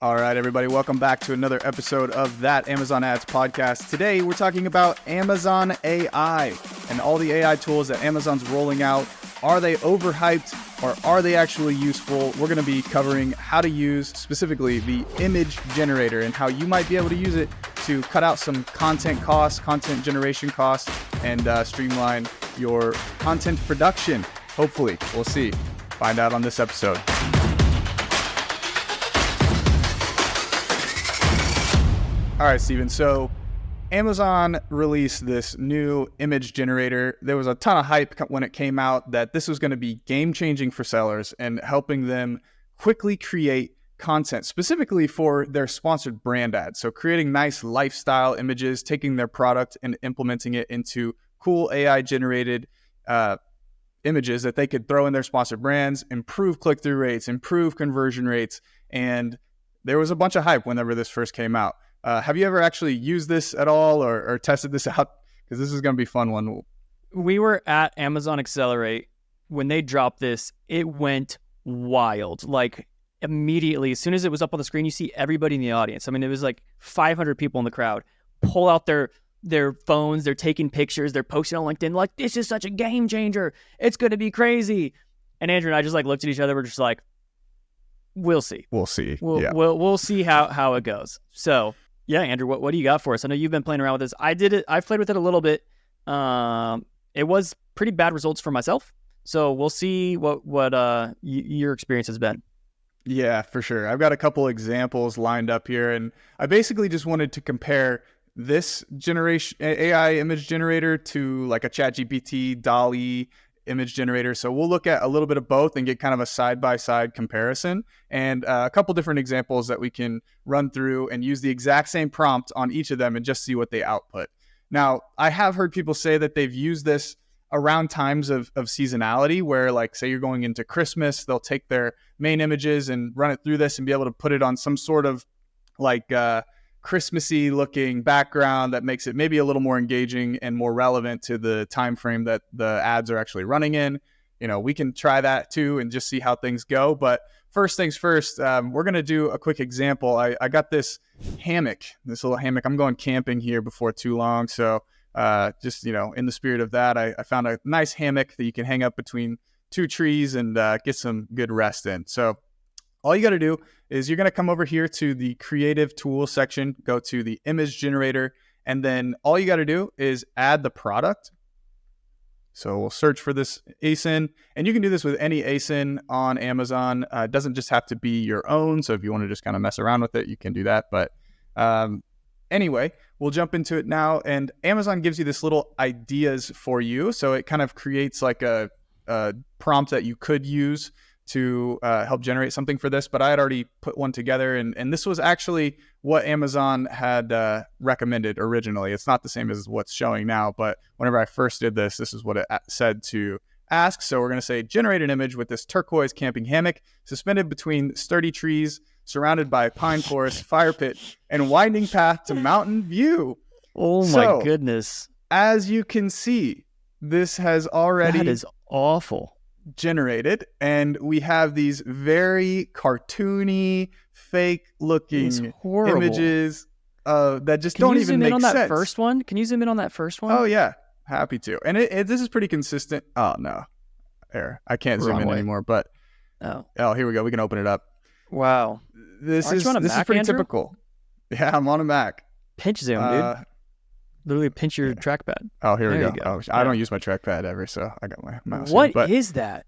All right, everybody, welcome back to another episode of That Amazon Ads Podcast. Today, we're talking about Amazon AI and all the AI tools that Amazon's rolling out. Are they overhyped or are they actually useful? We're going to be covering how to use specifically the image generator and how you might be able to use it to cut out some content costs, content generation costs, and streamline your content production. Hopefully, we'll see. Find out on this episode. All right, Steven. So Amazon released this new image generator. There was a ton of hype when it came out that this was going to be game-changing for sellers and helping them quickly create content, specifically for their sponsored brand ads. So creating nice lifestyle images, taking their product and implementing it into cool AI-generated images that they could throw in their sponsored brands, improve click-through rates, improve conversion rates. And there was a bunch of hype whenever this first came out. Have you ever actually used this at all or tested this out? Because this is going to be a fun one. We were at Amazon Accelerate. When they dropped this, it went wild. Like immediately, as soon as it was up on the screen, you see everybody in the audience. I mean, it was like 500 people in the crowd pull out their phones. They're taking pictures. They're posting on LinkedIn like, this is such a game changer. It's going to be crazy. And Andrew and I just like looked at each other. We're just like, we'll see. We'll see. We'll see how it goes. So yeah, Andrew, what do you got for us? I know you've been playing around with this. I've played with it a little bit. It was pretty bad results for myself. So we'll see what your experience has been. Yeah, for sure. I've got a couple examples lined up here, and I basically just wanted to compare this generation AI image generator to like a ChatGPT, DALL image generator. So we'll look at a little bit of both and get kind of a side-by-side comparison and a couple different examples that we can run through and use the exact same prompt on each of them and just see what they output. Now, I have heard people say that they've used this around times of seasonality where, like, say you're going into Christmas, they'll take their main images and run it through this and be able to put it on some sort of like Christmassy looking background that makes it maybe a little more engaging and more relevant to the time frame that the ads are actually running in. You know, we can try that too and just see how things go. But first things first, we're going to do a quick example. I got this hammock, this little hammock. I'm going camping here before too long. So just, you know, in the spirit of that, I found a nice hammock that you can hang up between two trees and get some good rest in. So all you got to do is you're going to come over here to the creative tools section, go to the image generator, and then all you got to do is add the product. So we'll search for this ASIN, and you can do this with any ASIN on Amazon. It doesn't just have to be your own. So if you want to just kind of mess around with it, you can do that. But anyway, we'll jump into it now. And Amazon gives you this little ideas for you. So it kind of creates like a prompt that you could use to help generate something for this, but I had already put one together, and this was actually what Amazon had recommended originally. It's not the same as what's showing now, but whenever I first did this, this is what it said to ask. So we're going to say, generate an image with this turquoise camping hammock suspended between sturdy trees, surrounded by pine forest, fire pit, and winding path to mountain view. Oh my goodness. As you can see, this has already... That is awful. Generated, and we have these very cartoony, fake looking images that just don't even make sense. Can you zoom in on that first one? Can you zoom in on that first one? Oh yeah, happy to. And this is pretty consistent. Oh no, there, I can't zoom in anymore. But oh, here we go. We can open it up. Wow, this is pretty typical. Yeah, I'm on a Mac. Pinch zoom, dude. Literally pinch your trackpad. Oh, here we go. Oh, I don't use my trackpad ever, so I got my mouse. What is that?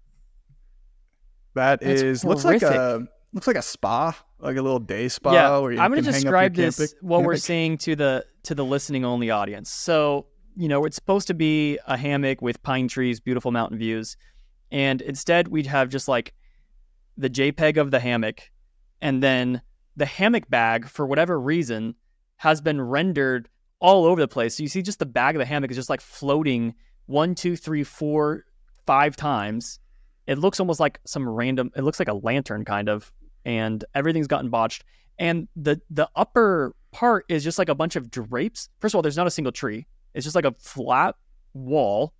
That's looks like a spa, like a little day spa. Yeah, where you I'm going to describe this what we're seeing to the listening only audience. So, you know, it's supposed to be a hammock with pine trees, beautiful mountain views, and instead we'd have just like the JPEG of the hammock, and then the hammock bag, for whatever reason, has been rendered all over the place. So you see just the bag of the hammock is just like floating 1, 2, 3, 4, 5 times. It looks almost like it looks like a lantern kind of, and everything's gotten botched. And the upper part is just like a bunch of drapes. First of all, there's not a single tree. It's just like a flat wall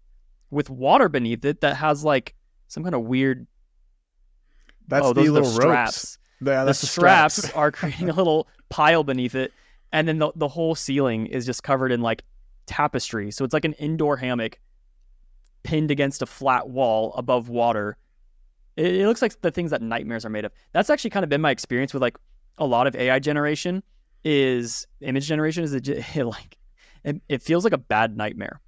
with water beneath it that has like some kind of weird... That's the little ropes. Yeah, The that's straps are creating a little pile beneath it, and then the whole ceiling is just covered in like tapestry. So it's like an indoor hammock pinned against a flat wall above water. It looks like the things that nightmares are made of. That's actually kind of been my experience with like a lot of AI generation. Is image generation is it feels like a bad nightmare.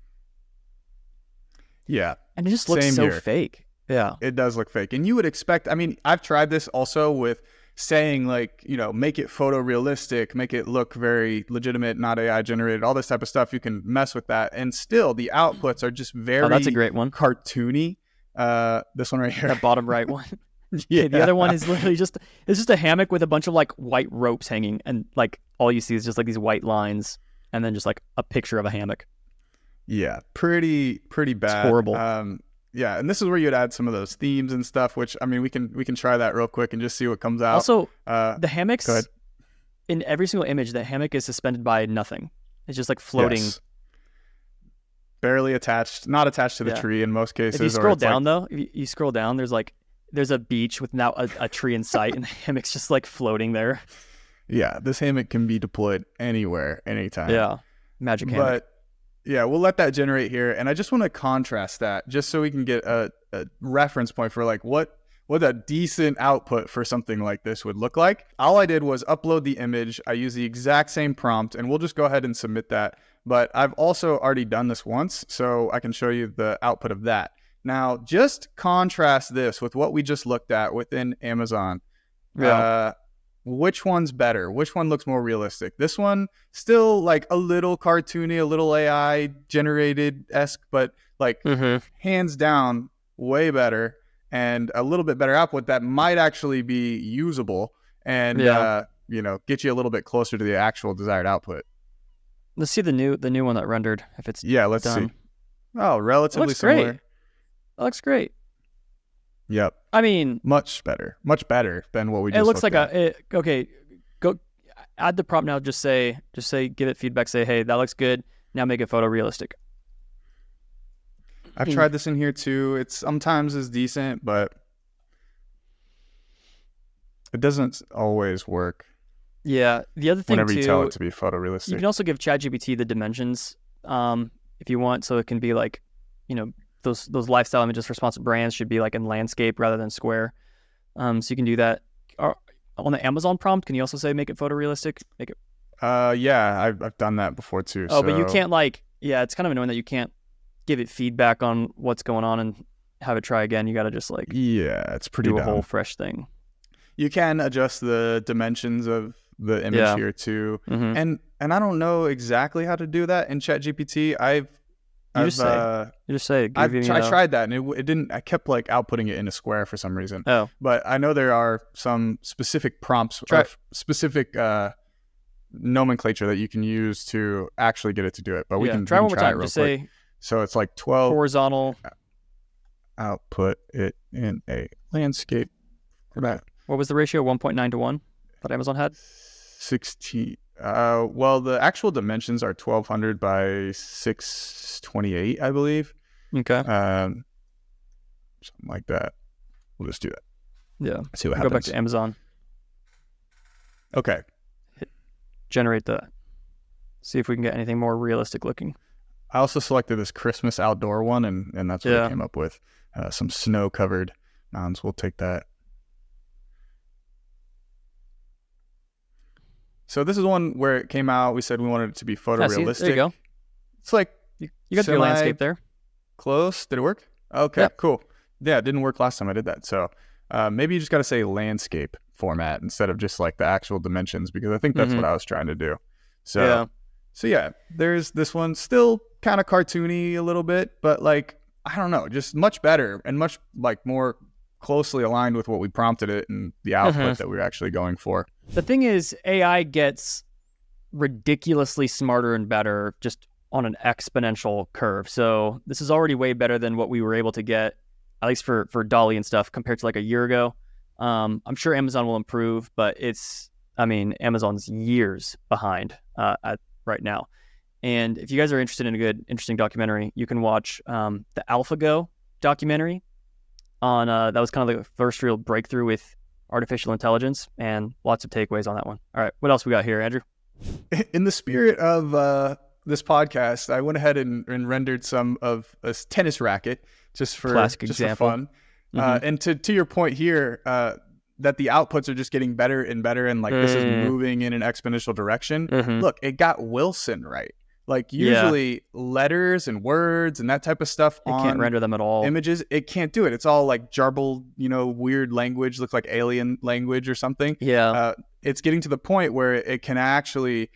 Yeah. And it just looks Same so here. fake. Yeah. It does look fake. And you would expect, I mean, I've tried this also with saying like, make it photorealistic, make it look very legitimate, not AI generated, all this type of stuff. You can mess with that. And still the outputs are just very that's a great one. cartoony. This one right here. That bottom right one. Yeah. The other one is literally it's just a hammock with a bunch of like white ropes hanging, and like all you see is just like these white lines and then just like a picture of a hammock. Yeah, pretty bad. It's horrible. Yeah, and this is where you'd add some of those themes and stuff, which I mean we can try that real quick and just see what comes out. Also, the hammocks go ahead. In every single image, the hammock is suspended by nothing. It's just like floating. Yes. Barely attached, not attached to the tree in most cases. If you scroll down though, if you scroll down, there's a beach with now a tree in sight, and the hammock's just like floating there. Yeah, this hammock can be deployed anywhere, anytime. Yeah, magic hammock. But yeah, we'll let that generate here, and I just want to contrast that just so we can get a reference point for like what a decent output for something like this would look like. All I did was upload the image. I used the exact same prompt, and we'll just go ahead and submit that. But I've also already done this once, so I can show you the output of that. Now, just contrast this with what we just looked at within Amazon. Yeah. Which one's better? Which one looks more realistic? This one still like a little cartoony, a little AI generated-esque, but like hands down, way better and a little bit better output that might actually be usable and get you a little bit closer to the actual desired output. Let's see the new one that rendered. If it's let's done. see. Oh, relatively similar. Great. That looks great. Yep. I mean, much better than what we just it looks like at. Okay, go add the prompt now. Just say, give it feedback. Say, hey, that looks good. Now make it photorealistic. I've tried this in here too. It sometimes is decent, but it doesn't always work. Yeah. The other thing whenever too, you tell it to be photorealistic, you can also give ChatGPT the dimensions, if you want, so it can be like, those lifestyle images for sponsored brands should be like in landscape rather than square. So you can do that. On the Amazon prompt, can you also say make it photorealistic? Make it. Yeah, I've done that before too. Oh, so... but you can't it's kind of annoying that you can't give it feedback on what's going on and have it try again. You got to just it's pretty do dumb. A whole fresh thing. You can adjust the dimensions of the image here too, and I don't know exactly how to do that in ChatGPT. I tried that and it didn't. I kept outputting it in a square for some reason. Oh, but I know there are some specific prompts or specific nomenclature that you can use to actually get it to do it. But we can try one more time. It real Just quick. Say so. It's 12 horizontal. Output it in a landscape format. What was the ratio? 1.9 to 1 that Amazon had. 16. Well, the actual dimensions are 1200 by 628, I believe. Okay. Something like that. We'll just do that. Yeah. See what happens. Go back to Amazon. Okay. Generate that. See if we can get anything more realistic looking. I also selected this Christmas outdoor one, and that's what I came up with. Some snow-covered mountains. We'll take that. So this is one where it came out. We said we wanted it to be photorealistic. There you go. It's like you got your landscape there. Close. Did it work? Okay, cool. Yeah, it didn't work last time I did that. So maybe you just got to say landscape format instead of just the actual dimensions, because I think that's what I was trying to do. So yeah, there's this one, still kind of cartoony a little bit, but I don't know, just much better and much more closely aligned with what we prompted it and the output that we were actually going for. The thing is, AI gets ridiculously smarter and better just on an exponential curve. So this is already way better than what we were able to get, at least for DALL and stuff, compared to a year ago. I'm sure Amazon will improve, but Amazon's years behind right now. And if you guys are interested in a good, interesting documentary, you can watch the AlphaGo documentary on that was kind of the first real breakthrough with artificial intelligence, and lots of takeaways on that one. All right, what else we got here, Andrew? In the spirit of this podcast, I went ahead and rendered some of a tennis racket just for fun. And to your point here, that the outputs are just getting better and better, and like this is moving in an exponential direction. Look, it got Wilson right. Like usually letters and words and that type of stuff it can't render them at all. Images, it can't do it. It's all like jarbled, weird language, looks like alien language or something. Yeah. It's getting to the point where it can actually,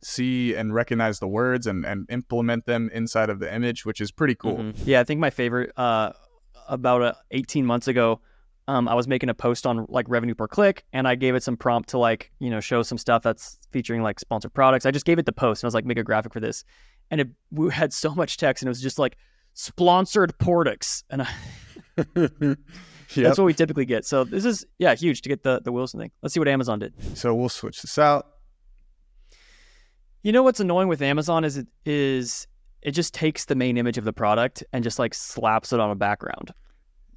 see and recognize the words and implement them inside of the image, which is pretty cool. Yeah, I think my favorite, about 18 months ago, I was making a post on like revenue per click, and I gave it some prompt to like, show some stuff that's featuring like sponsored products. I just gave it the post and I was like, make a graphic for this. And we had so much text and it was just like sponsored products. And that's what we typically get. So this is, huge to get the Wilson thing. Let's see what Amazon did. So we'll switch this out. You know what's annoying with Amazon is it just takes the main image of the product and just like slaps it on a background.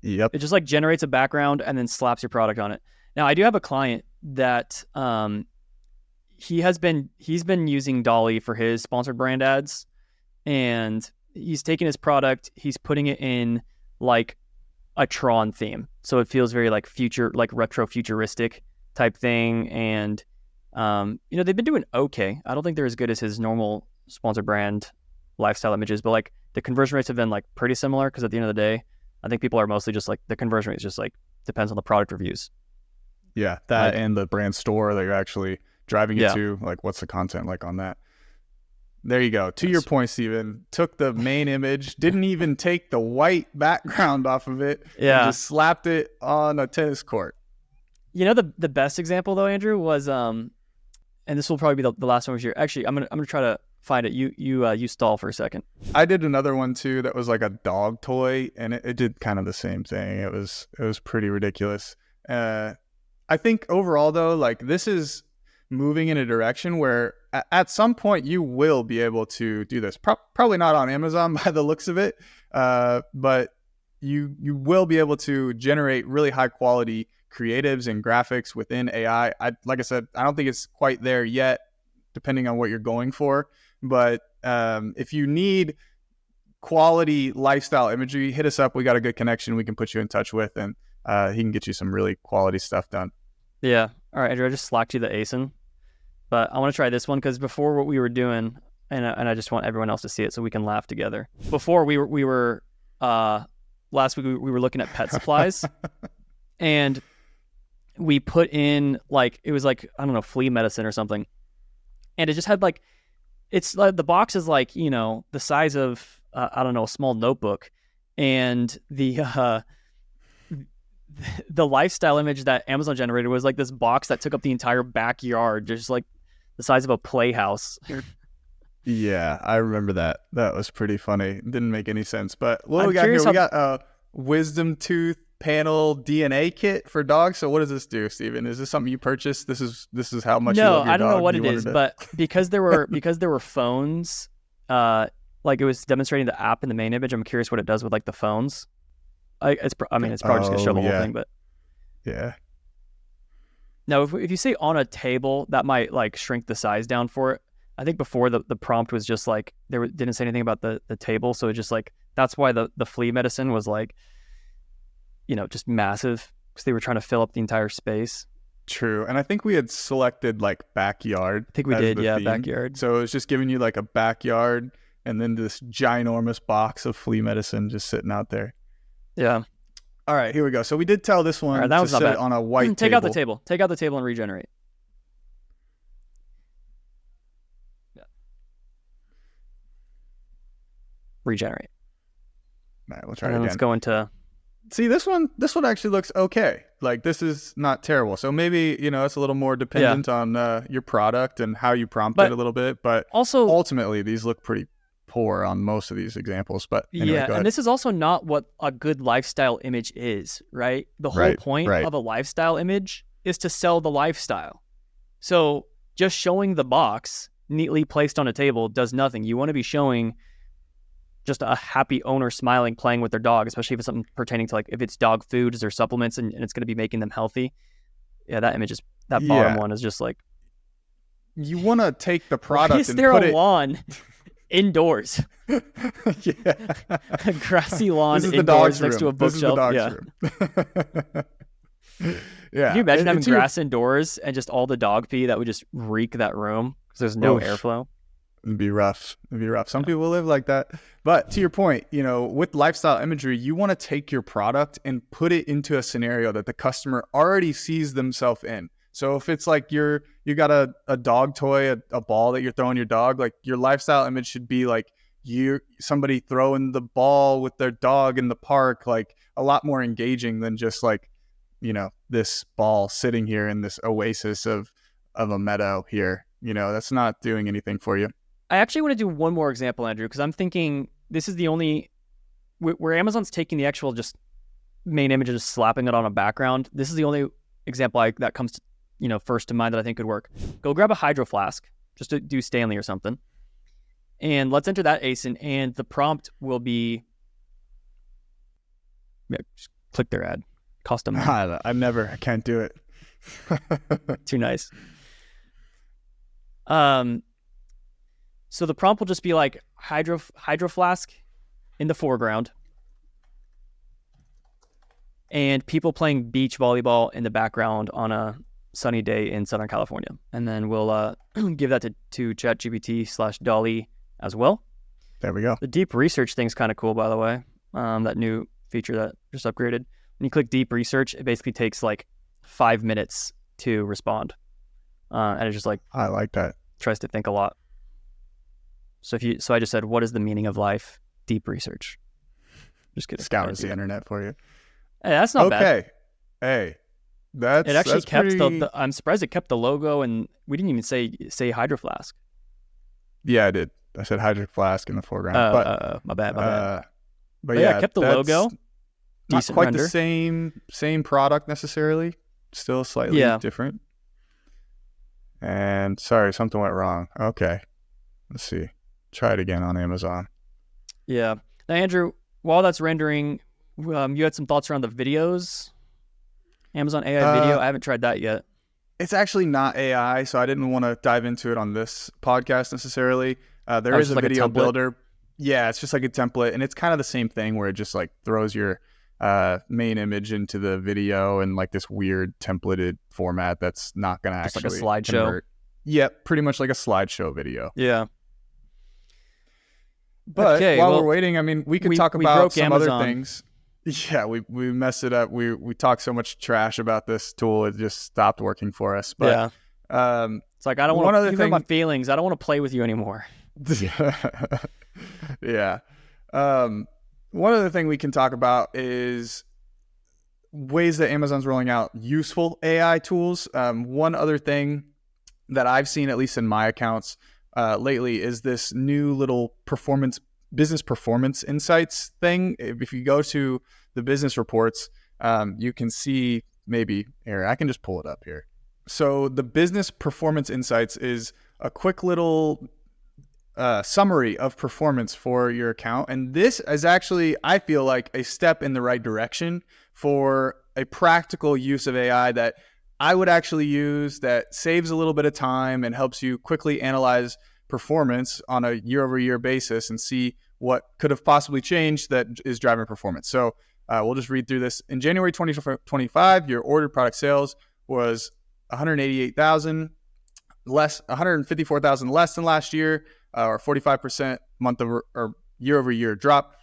Yep. It just like generates a background and then slaps your product on it. Now I do have a client that he's been using DALL for his sponsored brand ads, and he's taking his product, he's putting it in like a Tron theme. So it feels very like future, like retro futuristic type thing. And they've been doing okay. I don't think they're as good as his normal sponsored brand lifestyle images, but like the conversion rates have been like pretty similar, because at the end of the day, I think people are mostly just like, the conversion rate is just like depends on the product reviews. Yeah, that and the brand store that you're actually driving it to. Like, what's the content like on that? There you go. To your point, Steven, took the main image, didn't even take the white background off of it, and just slapped it on a tennis court. The best example though, Andrew, was and this will probably be the last one we share. Actually, I'm gonna try to find it. You stall for a second. I did another one too that was like a dog toy, and it did kind of the same thing. It was pretty ridiculous. I think overall though, like this is moving in a direction where at some point you will be able to do this. Probably not on Amazon by the looks of it, but you will be able to generate really high quality creatives and graphics within AI. Like I said, I don't think it's quite there yet, depending on what you're going for. But if you need quality lifestyle imagery, hit us up. We got a good connection we can put you in touch with, and he can get you some really quality stuff done. Yeah. All right, Andrew, I just slacked you the ASIN, but I want to try this one because before what we were doing, and I just want everyone else to see it so we can laugh together. Before we were last week we were looking at pet supplies, and we put in like, it was like, I don't know, flea medicine or something, and it just had like, it's like the box is like, the size of I don't know, a small notebook, and the lifestyle image that Amazon generated was like this box that took up the entire backyard, just like the size of a playhouse. Yeah, I remember that. That was pretty funny. Didn't make any sense. But what do we got here? We got a wisdom tooth panel DNA kit for dogs. So what does this do, Steven? Is this something you purchased? This is how much you love your dog? No, I don't know what it is, but because there were phones, like it was demonstrating the app in the main image. I'm curious what it does with like the phones. It's probably just gonna show the whole thing, but yeah. Now, if you say on a table, that might like shrink the size down for it. I think before the prompt was just like didn't say anything about the table, so it just like that's why the flea medicine was like, just massive, because they were trying to fill up the entire space. True, and I think we had selected like backyard. I think we did, yeah, theme. Backyard. So it was just giving you like a backyard, and then this ginormous box of flea medicine just sitting out there. Yeah. All right, here we go. So we did tell this one to sit on a white table. Take out the table. Take out the table and regenerate. Yeah. Regenerate. All right, we'll try it again. Let's go into... See, this one actually looks okay. Like, this is not terrible. So maybe, it's a little more dependent on your product and how you prompt it a little bit. But also, ultimately, these look pretty poor on most of these examples. But anyway, and this is also not what a good lifestyle image is, right? The whole point of a lifestyle image is to sell the lifestyle. So just showing the box neatly placed on a table does nothing. You want to be showing just a happy owner smiling, playing with their dog, especially if it's something pertaining to like if it's dog foods or supplements and it's going to be making them healthy. Yeah, that image is that bottom one is just like you want to take the product why is and there put a it indoors? yeah, A grassy lawn this is indoors the next to a bookshelf. This is the dog's room. Yeah. Can you imagine having grass indoors and just all the dog pee that would just reek that room because there's no airflow? It'd be rough. Some people live like that. But to your point, with lifestyle imagery, you want to take your product and put it into a scenario that the customer already sees themselves in. So if it's like you got a dog toy, a ball that you're throwing your dog, like your lifestyle image should be like somebody throwing the ball with their dog in the park, like a lot more engaging than just like, this ball sitting here in this oasis of a meadow here. That's not doing anything for you. I actually want to do one more example, Andrew, because I'm thinking this is the only where Amazon's taking the actual just main image and just slapping it on a background. This is the only example that comes to, first to mind that I think could work. Go grab a hydro flask, just to do Stanley or something, and let's enter that ASIN, and the prompt will be just click their ad, custom. I can't do it. Too nice. So the prompt will just be like hydro flask in the foreground and people playing beach volleyball in the background on a sunny day in Southern California. And then we'll give that to ChatGPT/DALL as well. There we go. The deep research thing's kind of cool, by the way. That new feature that just upgraded. When you click deep research, it basically takes like 5 minutes to respond. And it's just like, I like that. Tries to think a lot. So I just said, what is the meaning of life? Deep research. Just kidding. Scours the internet for you. Hey, that's not bad. Okay. Hey, it actually kept pretty... I'm surprised it kept the logo, and we didn't even say Hydro Flask. Yeah, I did. I said Hydro Flask in the foreground. My bad. But yeah, it kept the logo. Not quite render. The same product necessarily. Still slightly different. And sorry, something went wrong. Okay. Let's see. Try it again on Amazon. Yeah. Now, Andrew, while that's rendering, you had some thoughts around the videos? Amazon AI video? I haven't tried that yet. It's actually not AI, so I didn't want to dive into it on this podcast necessarily. There is a video builder. Yeah, it's just like a template, and it's kind of the same thing where it just like throws your main image into the video in like this weird templated format that's not going to actually like a slideshow. Convert. Yeah, pretty much like a slideshow video. Yeah. But while we're waiting, I mean, we could talk about some other things. Yeah, we messed it up. We talked so much trash about this tool, it just stopped working for us. But it's like, I don't want to hurt my feelings. I don't want to play with you anymore. Yeah. One other thing we can talk about is ways that Amazon's rolling out useful AI tools. One other thing that I've seen, at least in my accounts lately, is this new little business performance insights thing. If you go to the business reports, you can see maybe here, I can just pull it up here. So the business performance insights is a quick little summary of performance for your account. And this is actually, I feel like, a step in the right direction for a practical use of AI that I would actually use, that saves a little bit of time and helps you quickly analyze performance on a year-over-year basis and see what could have possibly changed that is driving performance. So we'll just read through this. In January 2025, your ordered product sales was 188,000 less, 154,000 less than last year, or 45% year-over-year drop.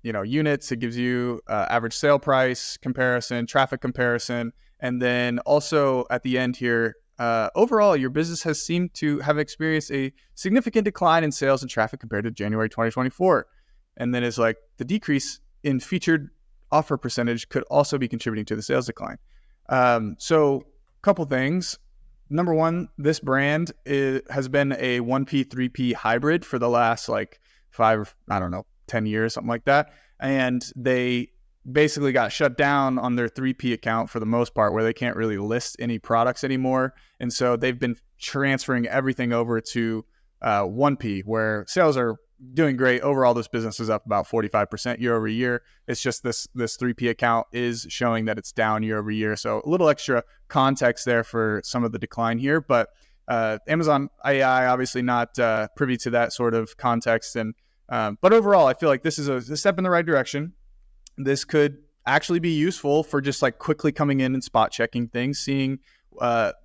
Units, it gives you average sale price comparison, traffic comparison, and then also at the end here, overall, your business has seemed to have experienced a significant decline in sales and traffic compared to January 2024. And then it's like the decrease in featured offer percentage could also be contributing to the sales decline. So a couple things. Number one, this brand has been a 1P, 3P hybrid for the last 10 years, something like that. And they basically got shut down on their 3P account for the most part, where they can't really list any products anymore. And so they've been transferring everything over to 1P, where sales are doing great. Overall, this business is up about 45% year over year. It's just this 3P account is showing that it's down year over year. So a little extra context there for some of the decline here. But Amazon AI, obviously not privy to that sort of context. And but overall, I feel like this is a step in the right direction. This could actually be useful for just like quickly coming in and spot checking things, seeing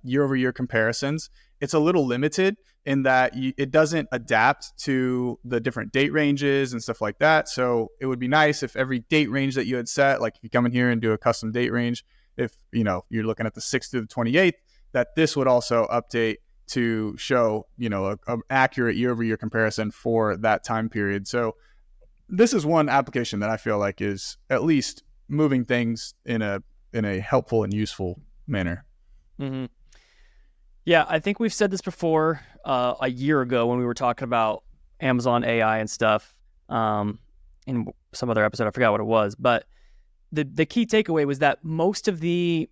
year over year comparisons. It's a little limited in that it doesn't adapt to the different date ranges and stuff like that. So it would be nice if every date range that you had set, like if you come in here and do a custom date range, if you're looking at the 6th through the 28th, that this would also update to show a accurate year over year comparison for that time period. So this is one application that I feel like is at least moving things in a helpful and useful manner. Mm-hmm. Yeah, I think we've said this before a year ago when we were talking about Amazon AI and stuff in some other episode. I forgot what it was. But the key takeaway was that most of the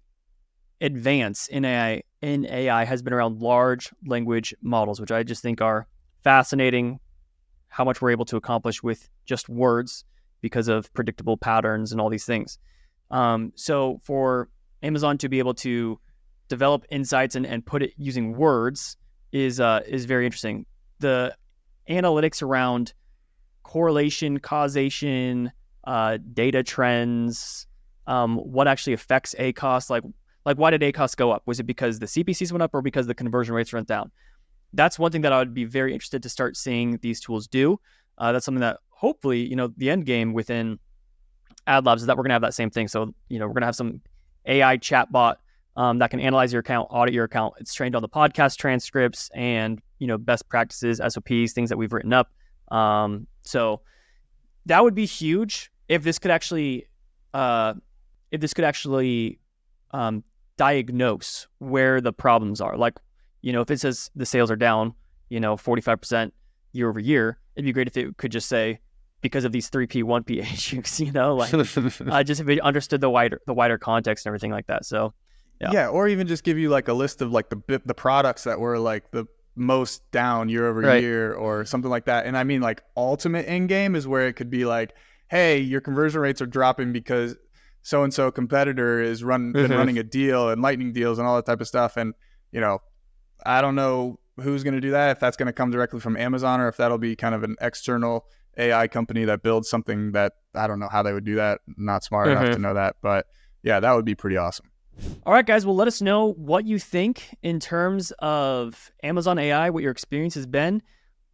advance in AI has been around large language models, which I just think are fascinating, how much we're able to accomplish with just words because of predictable patterns and all these things. So for Amazon to be able to develop insights and put it using words is very interesting. The analytics around correlation, causation, data trends, what actually affects ACoS, like why did ACoS go up? Was it because the CPCs went up or because the conversion rates went down? That's one thing that I would be very interested to start seeing these tools do. That's something that hopefully, the end game within AdLabs is that we're going to have that same thing. So, we're going to have some AI chatbot that can analyze your account, audit your account. It's trained on the podcast transcripts and, best practices, SOPs, things that we've written up. So that would be huge if this could actually diagnose where the problems are. Like, if it says the sales are down, 45% year over year, it'd be great if it could just say, because of these 3P, 1P issues, just if it understood the wider context and everything like that. So, yeah, or even just give you like a list of like the products that were like the most down year over year or something like that. And I mean, like ultimate end game is where it could be like, hey, your conversion rates are dropping because so-and-so competitor is been running a deal and lightning deals and all that type of stuff. And, I don't know who's going to do that, if that's going to come directly from Amazon or if that'll be kind of an external AI company that builds something that I don't know how they would do that. Not smart enough to know that. But yeah, that would be pretty awesome. All right, guys. Well, let us know what you think in terms of Amazon AI, what your experience has been.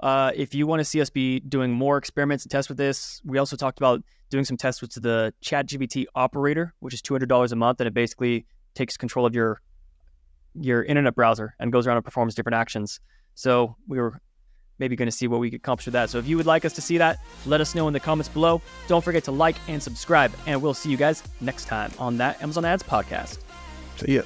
If you want to see us be doing more experiments and tests with this, we also talked about doing some tests with the ChatGPT operator, which is $200 a month, and it basically takes control of your internet browser and goes around and performs different actions. So we were maybe going to see what we could accomplish with that. So if you would like us to see that, let us know in the comments below. Don't forget to like and subscribe, and we'll see you guys next time on That Amazon Ads Podcast. See ya.